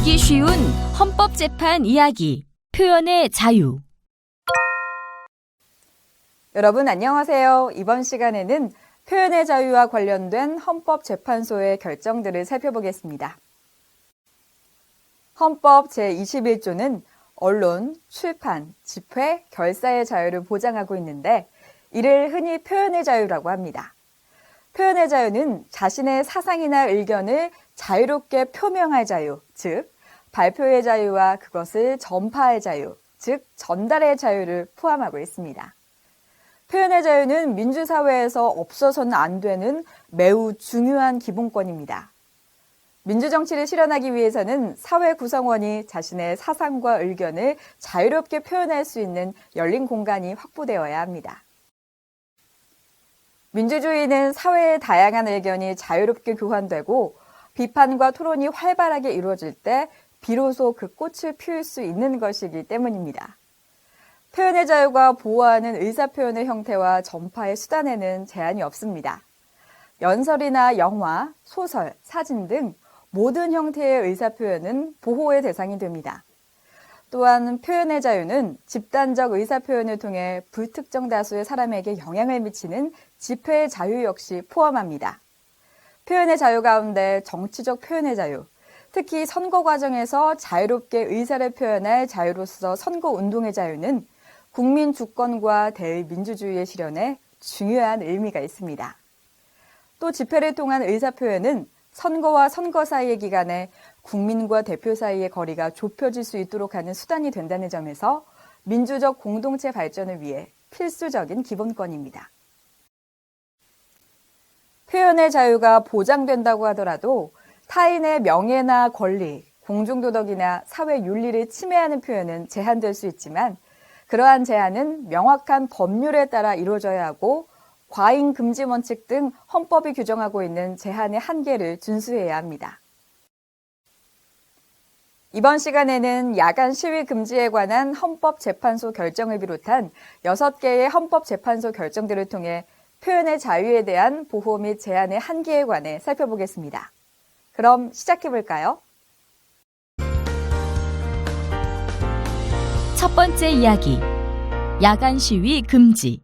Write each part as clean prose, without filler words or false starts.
알기 쉬운 헌법재판 이야기, 표현의 자유. 여러분 안녕하세요. 이번 시간에는 표현의 자유와 관련된 헌법재판소의 결정들을 살펴보겠습니다. 헌법 제21조는 언론, 출판, 집회, 결사의 자유를 보장하고 있는데 이를 흔히 표현의 자유라고 합니다. 표현의 자유는 자신의 사상이나 의견을 자유롭게 표명할 자유, 즉 발표의 자유와 그것을 전파할 자유, 즉 전달의 자유를 포함하고 있습니다. 표현의 자유는 민주사회에서 없어서는 안 되는 매우 중요한 기본권입니다. 민주정치를 실현하기 위해서는 사회 구성원이 자신의 사상과 의견을 자유롭게 표현할 수 있는 열린 공간이 확보되어야 합니다. 민주주의는 사회의 다양한 의견이 자유롭게 교환되고 비판과 토론이 활발하게 이루어질 때 비로소 그 꽃을 피울 수 있는 것이기 때문입니다. 표현의 자유가 보호하는 의사표현의 형태와 전파의 수단에는 제한이 없습니다. 연설이나 영화, 소설, 사진 등 모든 형태의 의사표현은 보호의 대상이 됩니다. 또한 표현의 자유는 집단적 의사표현을 통해 불특정 다수의 사람에게 영향을 미치는 집회의 자유 역시 포함합니다. 표현의 자유 가운데 정치적 표현의 자유, 특히 선거 과정에서 자유롭게 의사를 표현할 자유로서 선거운동의 자유는 국민 주권과 대의민주주의의 실현에 중요한 의미가 있습니다. 또 집회를 통한 의사표현은 선거와 선거 사이의 기간에 국민과 대표 사이의 거리가 좁혀질 수 있도록 하는 수단이 된다는 점에서 민주적 공동체 발전을 위해 필수적인 기본권입니다. 표현의 자유가 보장된다고 하더라도 타인의 명예나 권리, 공중도덕이나 사회윤리를 침해하는 표현은 제한될 수 있지만 그러한 제한은 명확한 법률에 따라 이루어져야 하고 과잉 금지 원칙 등 헌법이 규정하고 있는 제한의 한계를 준수해야 합니다. 이번 시간에는 야간 시위 금지에 관한 헌법재판소 결정을 비롯한 6개의 헌법재판소 결정들을 통해 표현의 자유에 대한 보호 및 제한의 한계에 관해 살펴보겠습니다. 그럼 시작해볼까요? 첫 번째 이야기, 야간 시위 금지.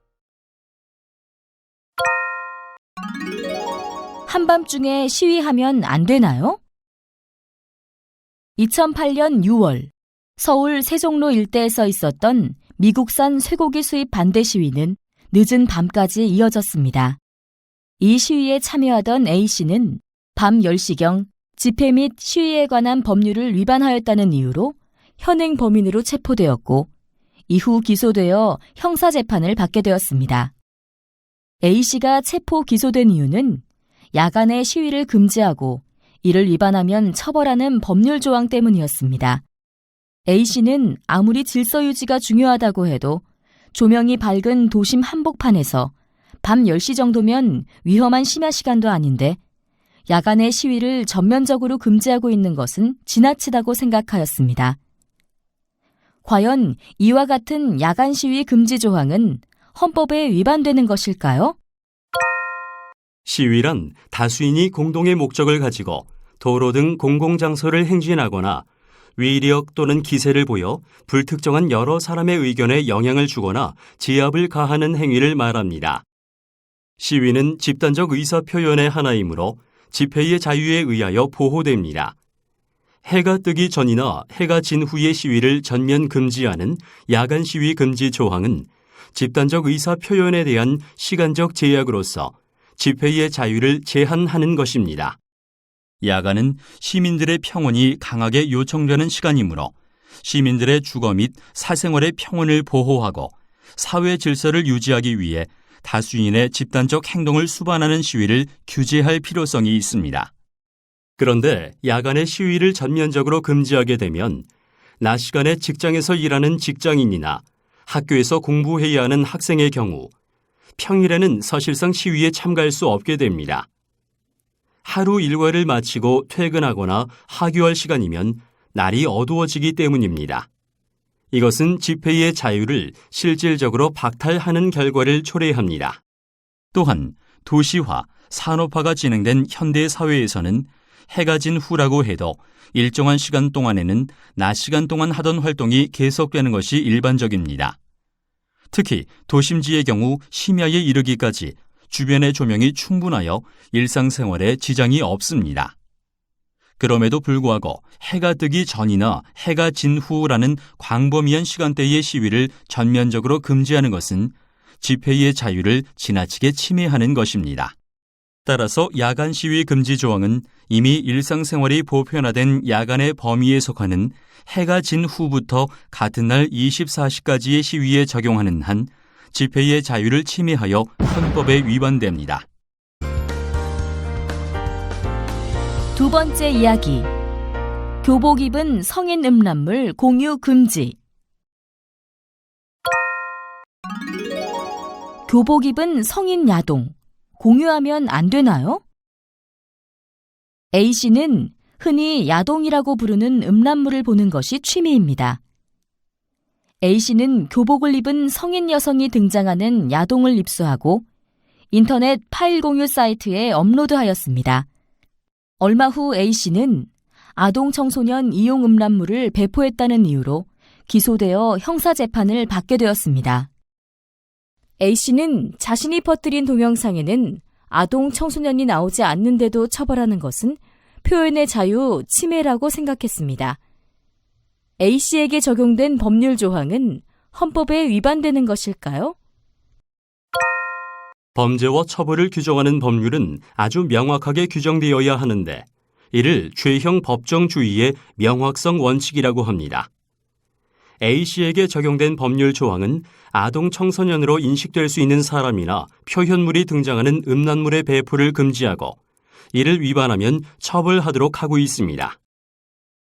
한밤중에 시위하면 안 되나요? 2008년 6월 서울 세종로 일대에서 있었던 미국산 쇠고기 수입 반대 시위는 늦은 밤까지 이어졌습니다. 이 시위에 참여하던 A씨는 밤 10시경 집회 및 시위에 관한 법률을 위반하였다는 이유로 현행 범인으로 체포되었고 이후 기소되어 형사재판을 받게 되었습니다. A씨가 체포 기소된 이유는 야간에 시위를 금지하고 이를 위반하면 처벌하는 법률 조항 때문이었습니다. A씨는 아무리 질서 유지가 중요하다고 해도 조명이 밝은 도심 한복판에서 밤 10시 정도면 위험한 심야 시간도 아닌데 야간의 시위를 전면적으로 금지하고 있는 것은 지나치다고 생각하였습니다. 과연 이와 같은 야간 시위 금지 조항은 헌법에 위반되는 것일까요? 시위란 다수인이 공동의 목적을 가지고 도로 등 공공장소를 행진하거나 위력 또는 기세를 보여 불특정한 여러 사람의 의견에 영향을 주거나 제압을 가하는 행위를 말합니다. 시위는 집단적 의사표현의 하나이므로 집회의 자유에 의하여 보호됩니다. 해가 뜨기 전이나 해가 진 후의 시위를 전면 금지하는 야간 시위 금지 조항은 집단적 의사표현에 대한 시간적 제약으로서 집회의 자유를 제한하는 것입니다. 야간은 시민들의 평온이 강하게 요청되는 시간이므로 시민들의 주거 및 사생활의 평온을 보호하고 사회 질서를 유지하기 위해 다수인의 집단적 행동을 수반하는 시위를 규제할 필요성이 있습니다. 그런데 야간의 시위를 전면적으로 금지하게 되면 낮 시간에 직장에서 일하는 직장인이나 학교에서 공부해야 하는 학생의 경우 평일에는 사실상 시위에 참가할 수 없게 됩니다. 하루 일과를 마치고 퇴근하거나 하교할 시간이면 날이 어두워지기 때문입니다. 이것은 집회의 자유를 실질적으로 박탈하는 결과를 초래합니다. 또한 도시화, 산업화가 진행된 현대 사회에서는 해가 진 후라고 해도 일정한 시간 동안에는 낮 시간 동안 하던 활동이 계속되는 것이 일반적입니다. 특히 도심지의 경우 심야에 이르기까지 주변의 조명이 충분하여 일상생활에 지장이 없습니다. 그럼에도 불구하고 해가 뜨기 전이나 해가 진 후라는 광범위한 시간대의 시위를 전면적으로 금지하는 것은 집회의 자유를 지나치게 침해하는 것입니다. 따라서 야간 시위 금지 조항은 이미 일상생활이 보편화된 야간의 범위에 속하는 해가 진 후부터 같은 날 24시까지의 시위에 적용하는 한 집회의 자유를 침해하여 헌법에 위반됩니다. 두 번째 이야기. 교복 입은 성인 음란물 공유 금지. 교복 입은 성인 야동. 공유하면 안 되나요? A씨는 흔히 야동이라고 부르는 음란물을 보는 것이 취미입니다. A씨는 교복을 입은 성인 여성이 등장하는 야동을 입수하고 인터넷 파일 공유 사이트에 업로드하였습니다. 얼마 후 A씨는 아동 청소년 이용 음란물을 배포했다는 이유로 기소되어 형사재판을 받게 되었습니다. A씨는 자신이 퍼뜨린 동영상에는 아동 청소년이 나오지 않는데도 처벌하는 것은 표현의 자유 침해라고 생각했습니다. A씨에게 적용된 법률 조항은 헌법에 위반되는 것일까요? 범죄와 처벌을 규정하는 법률은 아주 명확하게 규정되어야 하는데 이를 죄형 법정주의의 명확성 원칙이라고 합니다. A씨에게 적용된 법률 조항은 아동 청소년으로 인식될 수 있는 사람이나 표현물이 등장하는 음란물의 배포를 금지하고 이를 위반하면 처벌하도록 하고 있습니다.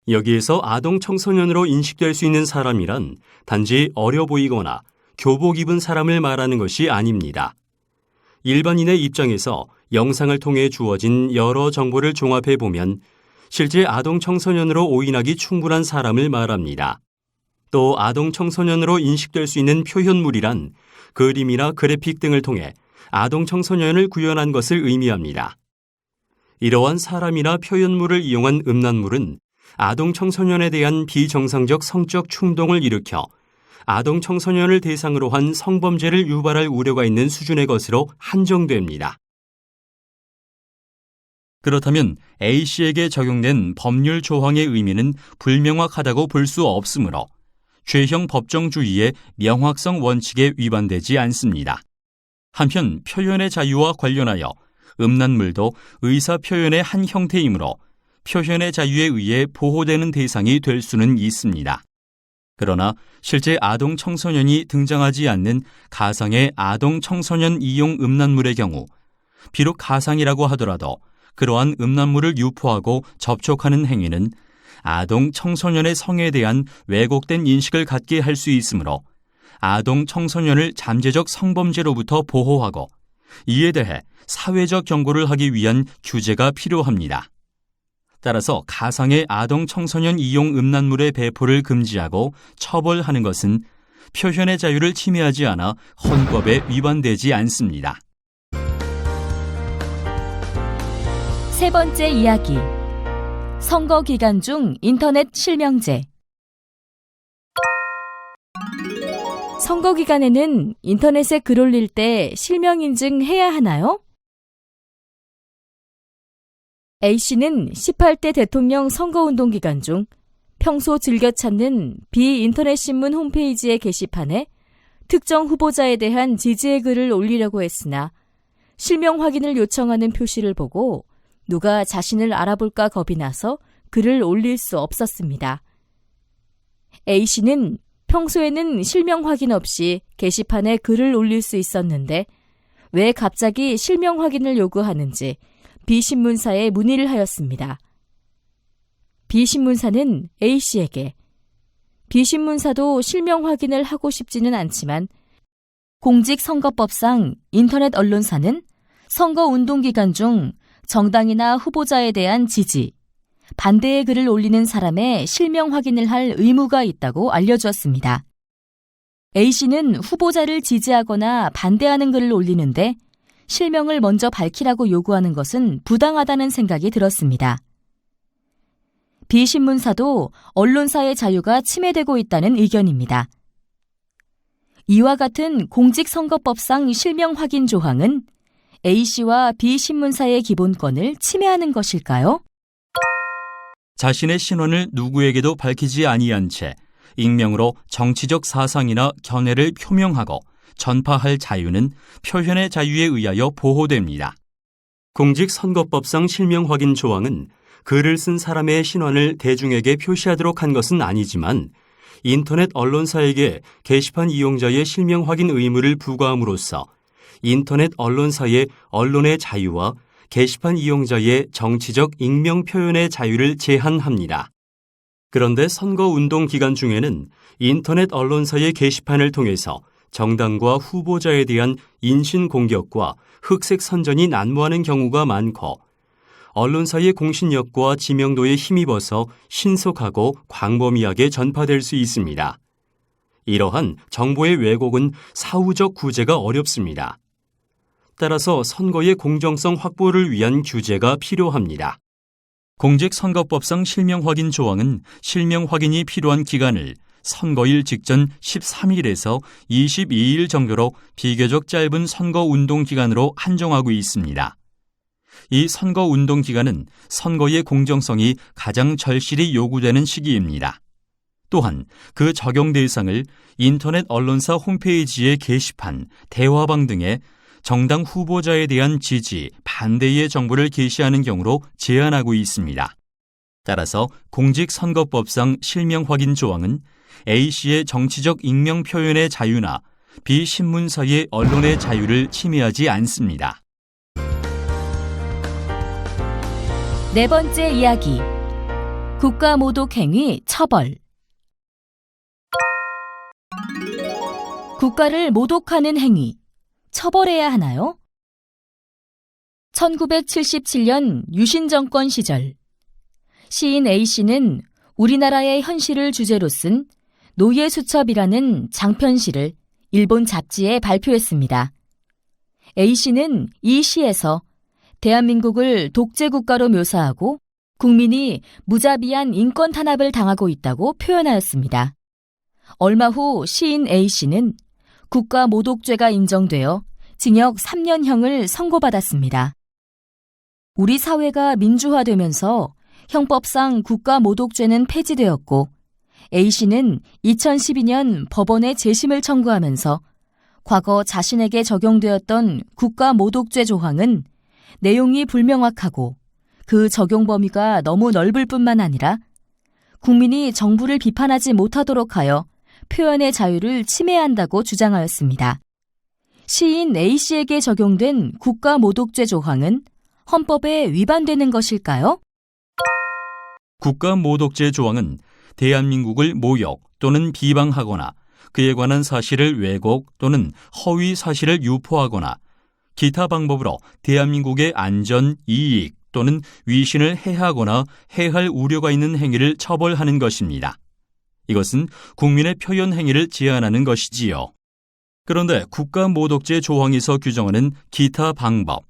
여기에서 아동 청소년으로 인식될 수 있는 사람이란 단지 어려 보이거나 교복 입은 사람을 말하는 것이 아닙니다. 일반인의 입장에서 영상을 통해 주어진 여러 정보를 종합해 보면 실제 아동 청소년으로 오인하기 충분한 사람을 말합니다. 또 아동 청소년으로 인식될 수 있는 표현물이란 그림이나 그래픽 등을 통해 아동 청소년을 구현한 것을 의미합니다. 이러한 사람이나 표현물을 이용한 음란물은 아동 청소년에 대한 비정상적 성적 충동을 일으켜 아동 청소년을 대상으로 한 성범죄를 유발할 우려가 있는 수준의 것으로 한정됩니다. 그렇다면 A씨에게 적용된 법률 조항의 의미는 불명확하다고 볼 수 없으므로 죄형 법정주의의 명확성 원칙에 위반되지 않습니다. 한편 표현의 자유와 관련하여 음란물도 의사 표현의 한 형태이므로 표현의 자유에 의해 보호되는 대상이 될 수는 있습니다. 그러나 실제 아동 청소년이 등장하지 않는 가상의 아동 청소년 이용 음란물의 경우 비록 가상이라고 하더라도 그러한 음란물을 유포하고 접촉하는 행위는 아동 청소년의 성에 대한 왜곡된 인식을 갖게 할 수 있으므로 아동 청소년을 잠재적 성범죄로부터 보호하고 이에 대해 사회적 경고를 하기 위한 규제가 필요합니다. 따라서 가상의 아동 청소년 이용 음란물의 배포를 금지하고 처벌하는 것은 표현의 자유를 침해하지 않아 헌법에 위반되지 않습니다. 세 번째 이야기. 선거 기간 중 인터넷 실명제. 선거 기간에는 인터넷에 글 올릴 때 실명 인증해야 하나요? A씨는 18대 대통령 선거운동 기간 중 평소 즐겨 찾는 비인터넷 신문 홈페이지의 게시판에 특정 후보자에 대한 지지의 글을 올리려고 했으나 실명 확인을 요청하는 표시를 보고 누가 자신을 알아볼까 겁이 나서 글을 올릴 수 없었습니다. A씨는 평소에는 실명 확인 없이 게시판에 글을 올릴 수 있었는데 왜 갑자기 실명 확인을 요구하는지 B신문사에 문의를 하였습니다. B신문사는 A씨에게 B신문사도 실명 확인을 하고 싶지는 않지만 공직선거법상 인터넷 언론사는 선거운동 기간 중 정당이나 후보자에 대한 지지, 반대의 글을 올리는 사람의 실명 확인을 할 의무가 있다고 알려주었습니다. A씨는 후보자를 지지하거나 반대하는 글을 올리는데 실명을 먼저 밝히라고 요구하는 것은 부당하다는 생각이 들었습니다. 비신문사도 언론사의 자유가 침해되고 있다는 의견입니다. 이와 같은 공직선거법상 실명 확인 조항은 A씨와 B신문사의 기본권을 침해하는 것일까요? 자신의 신원을 누구에게도 밝히지 아니한 채 익명으로 정치적 사상이나 견해를 표명하고 전파할 자유는 표현의 자유에 의하여 보호됩니다. 공직선거법상 실명 확인 조항은 글을 쓴 사람의 신원을 대중에게 표시하도록 한 것은 아니지만 인터넷 언론사에게 게시판 이용자의 실명 확인 의무를 부과함으로써 인터넷 언론사의 언론의 자유와 게시판 이용자의 정치적 익명 표현의 자유를 제한합니다. 그런데 선거운동 기간 중에는 인터넷 언론사의 게시판을 통해서 정당과 후보자에 대한 인신 공격과 흑색 선전이 난무하는 경우가 많고 언론사의 공신력과 지명도에 힘입어서 신속하고 광범위하게 전파될 수 있습니다. 이러한 정보의 왜곡은 사후적 구제가 어렵습니다. 따라서 선거의 공정성 확보를 위한 규제가 필요합니다. 공직선거법상 실명 확인 조항은 실명 확인이 필요한 기간을 선거일 직전 13일에서 22일 정도로 비교적 짧은 선거운동 기간으로 한정하고 있습니다. 이 선거운동 기간은 선거의 공정성이 가장 절실히 요구되는 시기입니다. 또한 그 적용 대상을 인터넷 언론사 홈페이지의 게시판, 대화방 등에 정당 후보자에 대한 지지, 반대의 정보를 게시하는 경우로 제한하고 있습니다. 따라서 공직선거법상 실명 확인 조항은 A씨의 정치적 익명 표현의 자유나 B신문사의 언론의 자유를 침해하지 않습니다. 네 번째 이야기. 국가모독행위 처벌. 국가를 모독하는 행위, 처벌해야 하나요? 1977년 유신 정권 시절 시인 A씨는 우리나라의 현실을 주제로 쓴 노예수첩이라는 장편시를 일본 잡지에 발표했습니다. A씨는 이 시에서 대한민국을 독재국가로 묘사하고 국민이 무자비한 인권 탄압을 당하고 있다고 표현하였습니다. 얼마 후 시인 A씨는 국가모독죄가 인정되어 징역 3년형을 선고받았습니다. 우리 사회가 민주화되면서 형법상 국가모독죄는 폐지되었고 A씨는 2012년 법원에 재심을 청구하면서 과거 자신에게 적용되었던 국가모독죄 조항은 내용이 불명확하고 그 적용 범위가 너무 넓을 뿐만 아니라 국민이 정부를 비판하지 못하도록 하여 표현의 자유를 침해한다고 주장하였습니다. 시인 A씨에게 적용된 국가모독죄 조항은 헌법에 위반되는 것일까요? 국가모독죄 조항은 대한민국을 모욕 또는 비방하거나 그에 관한 사실을 왜곡 또는 허위 사실을 유포하거나 기타 방법으로 대한민국의 안전, 이익 또는 위신을 해하거나 해할 우려가 있는 행위를 처벌하는 것입니다. 이것은 국민의 표현 행위를 제한하는 것이지요. 그런데 국가모독죄 조항에서 규정하는 기타 방법,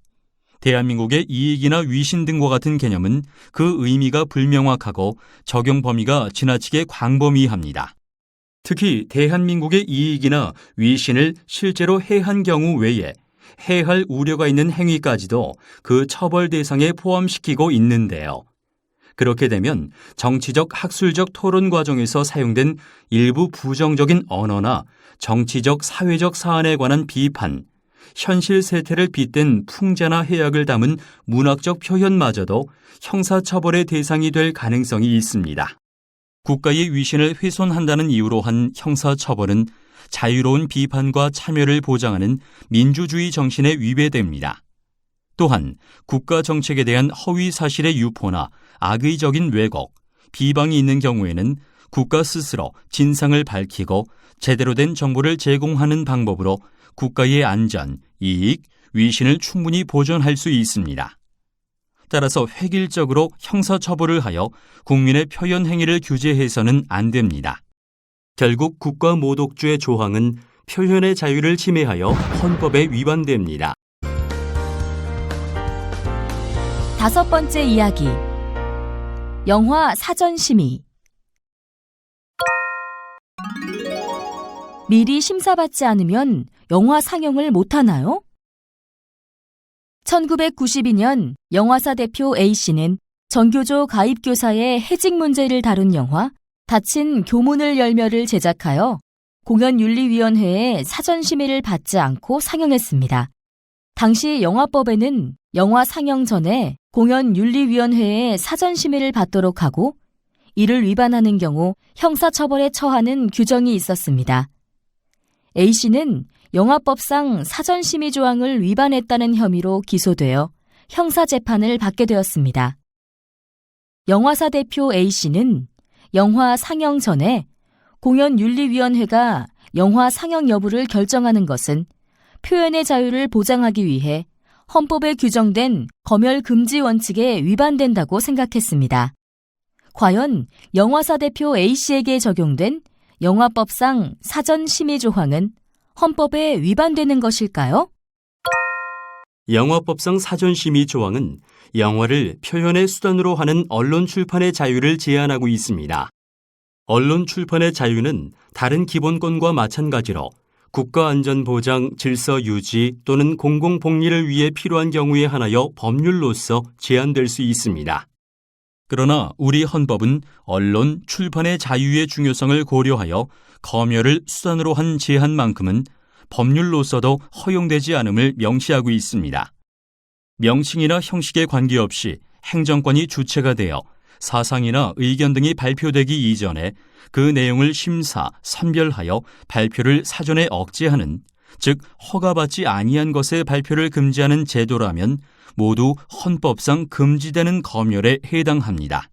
대한민국의 이익이나 위신 등과 같은 개념은 그 의미가 불명확하고 적용 범위가 지나치게 광범위합니다. 특히 대한민국의 이익이나 위신을 실제로 해한 경우 외에 해할 우려가 있는 행위까지도 그 처벌 대상에 포함시키고 있는데요. 그렇게 되면 정치적 학술적 토론 과정에서 사용된 일부 부정적인 언어나 정치적 사회적 사안에 관한 비판, 현실 세태를 빗댄 풍자나 해악을 담은 문학적 표현마저도 형사처벌의 대상이 될 가능성이 있습니다. 국가의 위신을 훼손한다는 이유로 한 형사처벌은 자유로운 비판과 참여를 보장하는 민주주의 정신에 위배됩니다. 또한 국가 정책에 대한 허위 사실의 유포나 악의적인 왜곡, 비방이 있는 경우에는 국가 스스로 진상을 밝히고 제대로 된 정보를 제공하는 방법으로 국가의 안전, 이익, 위신을 충분히 보존할 수 있습니다. 따라서 획일적으로 형사처벌을 하여 국민의 표현 행위를 규제해서는 안 됩니다. 결국 국가모독죄 조항은 표현의 자유를 침해하여 헌법에 위반됩니다. 다섯 번째 이야기. 영화 사전심의. 미리 심사받지 않으면 영화 상영을 못하나요? 1992년 영화사 대표 A씨는 전교조 가입교사의 해직 문제를 다룬 영화 닫힌 교문을 열며를 제작하여 공연윤리위원회의 사전심의를 받지 않고 상영했습니다. 당시 영화법에는 영화 상영 전에 공연윤리위원회의 사전심의를 받도록 하고 이를 위반하는 경우 형사처벌에 처하는 규정이 있었습니다. A씨는 영화법상 사전심의 조항을 위반했다는 혐의로 기소되어 형사재판을 받게 되었습니다. 영화사 대표 A씨는 영화 상영 전에 공연윤리위원회가 영화 상영 여부를 결정하는 것은 표현의 자유를 보장하기 위해 헌법에 규정된 검열 금지 원칙에 위반된다고 생각했습니다. 과연 영화사 대표 A씨에게 적용된 영화법상 사전심의 조항은 헌법에 위반되는 것일까요? 영화법상 사전심의 조항은 영화를 표현의 수단으로 하는 언론 출판의 자유를 제한하고 있습니다. 언론 출판의 자유는 다른 기본권과 마찬가지로 국가안전보장, 질서 유지 또는 공공복리를 위해 필요한 경우에 한하여 법률로서 제한될 수 있습니다. 그러나 우리 헌법은 언론 출판의 자유의 중요성을 고려하여 검열을 수단으로 한 제한만큼은 법률로서도 허용되지 않음을 명시하고 있습니다. 명칭이나 형식에 관계없이 행정권이 주체가 되어 사상이나 의견 등이 발표되기 이전에 그 내용을 심사, 선별하여 발표를 사전에 억제하는, 즉 허가받지 아니한 것의 발표를 금지하는 제도라면 모두 헌법상 금지되는 검열에 해당합니다.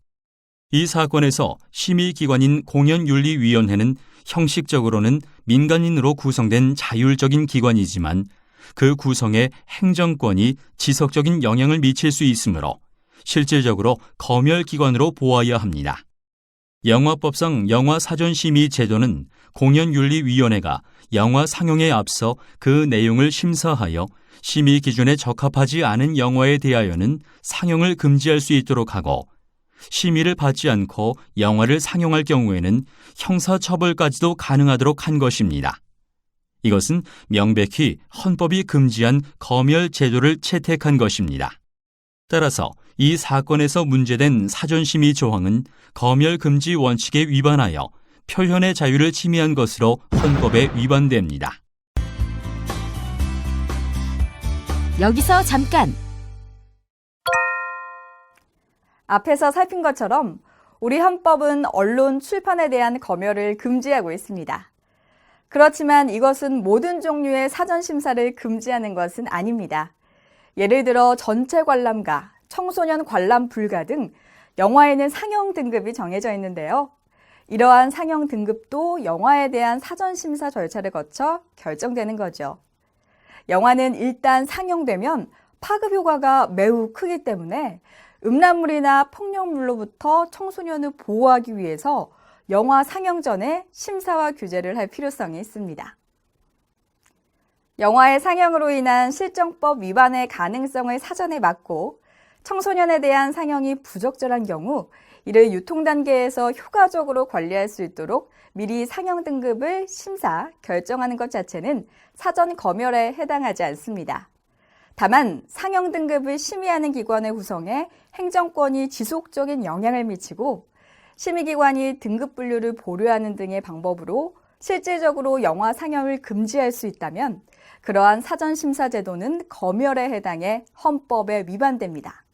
이 사건에서 심의기관인 공연윤리위원회는 형식적으로는 민간인으로 구성된 자율적인 기관이지만 그 구성에 행정권이 지속적인 영향을 미칠 수 있으므로 실질적으로 검열기관으로 보아야 합니다. 영화법상 영화 사전심의 제도는 공연윤리위원회가 영화 상영에 앞서 그 내용을 심사하여 심의 기준에 적합하지 않은 영화에 대하여는 상영을 금지할 수 있도록 하고 심의를 받지 않고 영화를 상영할 경우에는 형사처벌까지도 가능하도록 한 것입니다. 이것은 명백히 헌법이 금지한 검열 제도를 채택한 것입니다. 따라서 이 사건에서 문제된 사전심의 조항은 검열 금지 원칙에 위반하여 표현의 자유를 침해한 것으로 헌법에 위반됩니다. 여기서 잠깐! 앞에서 살핀 것처럼 우리 헌법은 언론 출판에 대한 검열을 금지하고 있습니다. 그렇지만 이것은 모든 종류의 사전심사를 금지하는 것은 아닙니다. 예를 들어 전체 관람가, 청소년 관람 불가 등 영화에는 상영 등급이 정해져 있는데요. 이러한 상영 등급도 영화에 대한 사전심사 절차를 거쳐 결정되는 거죠. 영화는 일단 상영되면 파급 효과가 매우 크기 때문에 음란물이나 폭력물로부터 청소년을 보호하기 위해서 영화 상영 전에 심사와 규제를 할 필요성이 있습니다. 영화의 상영으로 인한 실정법 위반의 가능성을 사전에 막고 청소년에 대한 상영이 부적절한 경우 이를 유통 단계에서 효과적으로 관리할 수 있도록 미리 상영 등급을 심사, 결정하는 것 자체는 사전 검열에 해당하지 않습니다. 다만 상영 등급을 심의하는 기관의 구성에 행정권이 지속적인 영향을 미치고 심의기관이 등급 분류를 보류하는 등의 방법으로 실질적으로 영화 상영을 금지할 수 있다면 그러한 사전심사 제도는 검열에 해당해 헌법에 위반됩니다.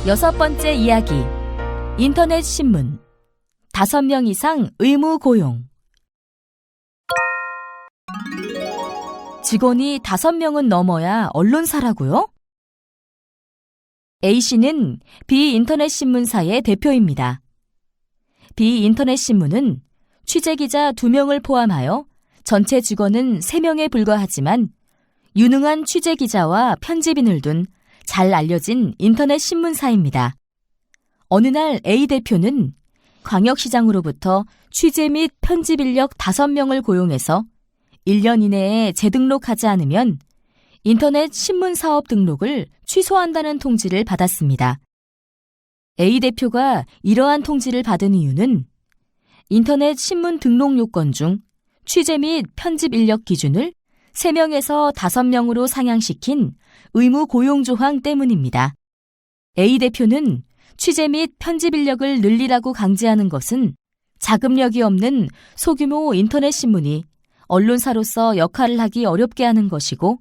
6번째 이야기. 인터넷 신문. 5명 이상 의무 고용. 직원이 5명은 넘어야 언론사라고요? A씨는 비인터넷 신문사의 대표입니다. 비인터넷 신문은 취재기자 2명을 포함하여 전체 직원은 3명에 불과하지만 유능한 취재기자와 편집인을 둔 잘 알려진 인터넷 신문사입니다. 어느 날 A 대표는 광역시장으로부터 취재 및 편집 인력 5명을 고용해서 1년 이내에 재등록하지 않으면 인터넷 신문 사업 등록을 취소한다는 통지를 받았습니다. A 대표가 이러한 통지를 받은 이유는 인터넷 신문 등록 요건 중 취재 및 편집 인력 기준을 3명에서 5명으로 상향시킨 의무 고용 조항 때문입니다. A 대표는 취재 및 편집 인력을 늘리라고 강제하는 것은 자금력이 없는 소규모 인터넷 신문이 언론사로서 역할을 하기 어렵게 하는 것이고,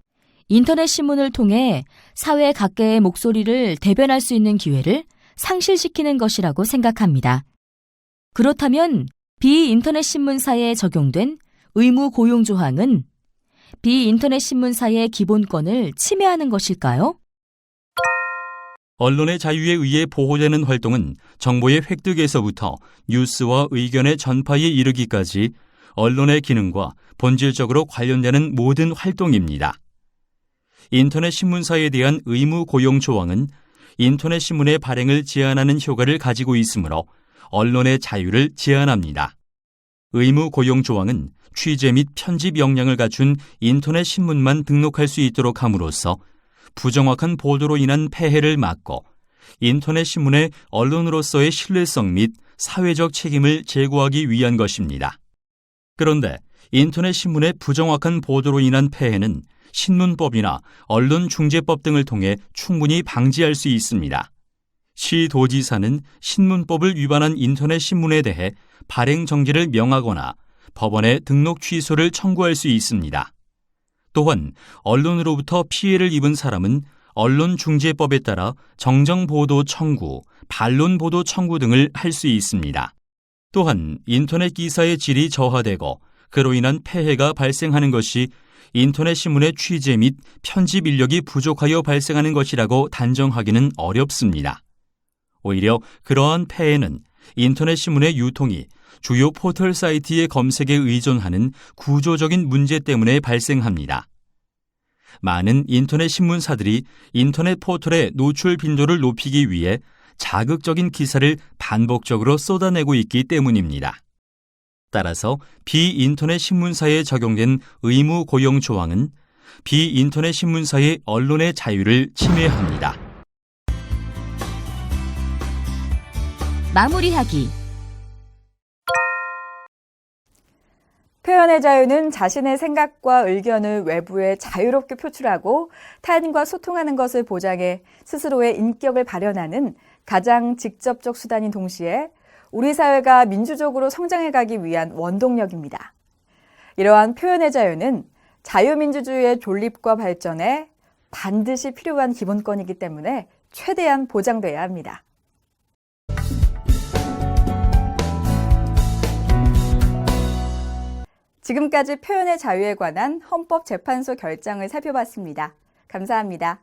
인터넷 신문을 통해 사회 각계의 목소리를 대변할 수 있는 기회를 상실시키는 것이라고 생각합니다. 그렇다면 비인터넷 신문사에 적용된 의무 고용 조항은 비인터넷 신문사의 기본권을 침해하는 것일까요? 언론의 자유에 의해 보호되는 활동은 정보의 획득에서부터 뉴스와 의견의 전파에 이르기까지 언론의 기능과 본질적으로 관련되는 모든 활동입니다. 인터넷 신문사에 대한 의무 고용 조항은 인터넷 신문의 발행을 제한하는 효과를 가지고 있으므로 언론의 자유를 제한합니다. 의무 고용 조항은 취재 및 편집 역량을 갖춘 인터넷 신문만 등록할 수 있도록 함으로써 부정확한 보도로 인한 폐해를 막고 인터넷 신문의 언론으로서의 신뢰성 및 사회적 책임을 제고하기 위한 것입니다. 그런데 인터넷 신문의 부정확한 보도로 인한 폐해는 신문법이나 언론중재법 등을 통해 충분히 방지할 수 있습니다. 시도지사는 신문법을 위반한 인터넷 신문에 대해 발행 정지를 명하거나 법원에 등록 취소를 청구할 수 있습니다. 또한 언론으로부터 피해를 입은 사람은 언론중재법에 따라 정정보도 청구, 반론보도 청구 등을 할 수 있습니다. 또한 인터넷 기사의 질이 저하되고 그로 인한 폐해가 발생하는 것이 인터넷 신문의 취재 및 편집 인력이 부족하여 발생하는 것이라고 단정하기는 어렵습니다. 오히려 그러한 폐해는 인터넷 신문의 유통이 주요 포털 사이트의 검색에 의존하는 구조적인 문제 때문에 발생합니다. 많은 인터넷 신문사들이 인터넷 포털의 노출 빈도를 높이기 위해 자극적인 기사를 반복적으로 쏟아내고 있기 때문입니다. 따라서 비인터넷 신문사에 적용된 의무 고용 조항은 비인터넷 신문사의 언론의 자유를 침해합니다. 마무리하기. 표현의 자유는 자신의 생각과 의견을 외부에 자유롭게 표출하고 타인과 소통하는 것을 보장해 스스로의 인격을 발현하는 가장 직접적 수단인 동시에 우리 사회가 민주적으로 성장해가기 위한 원동력입니다. 이러한 표현의 자유는 자유민주주의의 존립과 발전에 반드시 필요한 기본권이기 때문에 최대한 보장돼야 합니다. 지금까지 표현의 자유에 관한 헌법재판소 결정을 살펴봤습니다. 감사합니다.